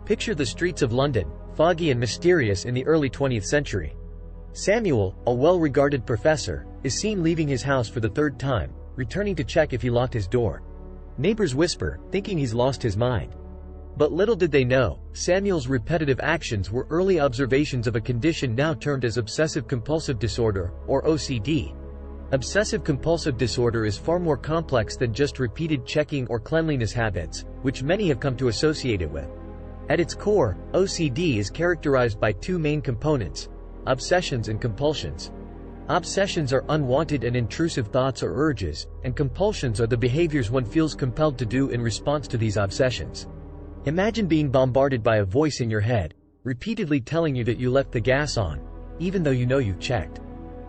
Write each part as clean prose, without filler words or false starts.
Picture the streets of London, foggy and mysterious in the early 20th century. Samuel, a well-regarded professor, is seen leaving his house for the third time, returning to check if he locked his door. Neighbors whisper, thinking he's lost his mind. But little did they know, Samuel's repetitive actions were early observations of a condition now termed as Obsessive-Compulsive Disorder, or OCD. Obsessive-Compulsive Disorder is far more complex than just repeated checking or cleanliness habits, which many have come to associate it with. At its core, OCD is characterized by two main components: obsessions and compulsions. Obsessions are unwanted and intrusive thoughts or urges, and compulsions are the behaviors one feels compelled to do in response to these obsessions. Imagine being bombarded by a voice in your head, repeatedly telling you that you left the gas on, even though you know you checked.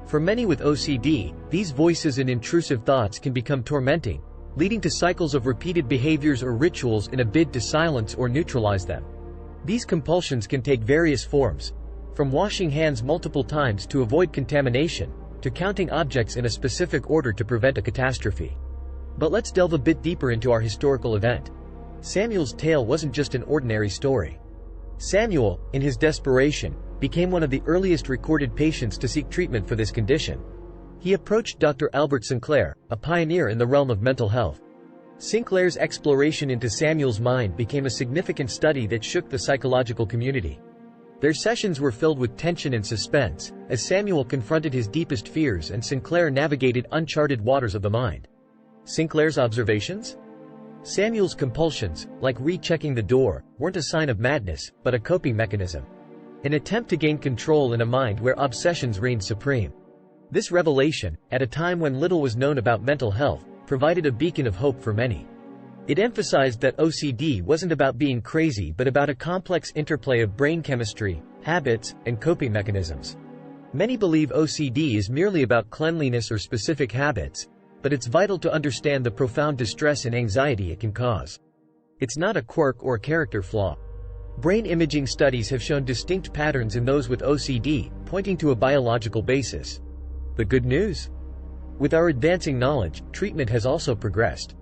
For many with OCD, these voices and intrusive thoughts can become tormenting, leading to cycles of repeated behaviors or rituals in a bid to silence or neutralize them. These compulsions can take various forms, from washing hands multiple times to avoid contamination, to counting objects in a specific order to prevent a catastrophe. But let's delve a bit deeper into our historical event. Samuel's tale wasn't just an ordinary story. Samuel, in his desperation, became one of the earliest recorded patients to seek treatment for this condition. He approached Dr. Albert Sinclair, a pioneer in the realm of mental health. Sinclair's exploration into Samuel's mind became a significant study that shook the psychological community. Their sessions were filled with tension and suspense, as Samuel confronted his deepest fears and Sinclair navigated uncharted waters of the mind. Sinclair's observations? Samuel's compulsions, like rechecking the door, weren't a sign of madness, but a coping mechanism. An attempt to gain control in a mind where obsessions reigned supreme. This revelation, at a time when little was known about mental health, provided a beacon of hope for many. It emphasized that OCD wasn't about being crazy but about a complex interplay of brain chemistry, habits, and coping mechanisms. Many believe OCD is merely about cleanliness or specific habits, but it's vital to understand the profound distress and anxiety it can cause. It's not a quirk or a character flaw. Brain imaging studies have shown distinct patterns in those with OCD, pointing to a biological basis. The good news? With our advancing knowledge, treatment has also progressed.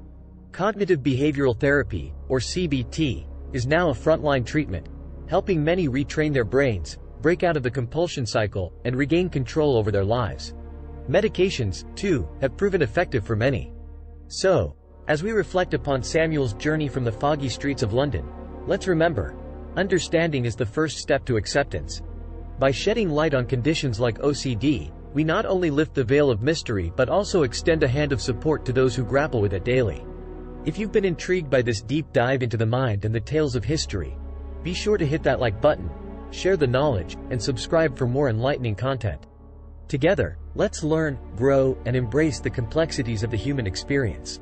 Cognitive behavioral therapy, or CBT, is now a frontline treatment, helping many retrain their brains, break out of the compulsion cycle, and regain control over their lives. Medications, too, have proven effective for many. So, as we reflect upon Samuel's journey from the foggy streets of London, let's remember, understanding is the first step to acceptance. By shedding light on conditions like OCD, we not only lift the veil of mystery but also extend a hand of support to those who grapple with it daily. If you've been intrigued by this deep dive into the mind and the tales of history, be sure to hit that like button, share the knowledge, and subscribe for more enlightening content. Together, let's learn, grow, and embrace the complexities of the human experience.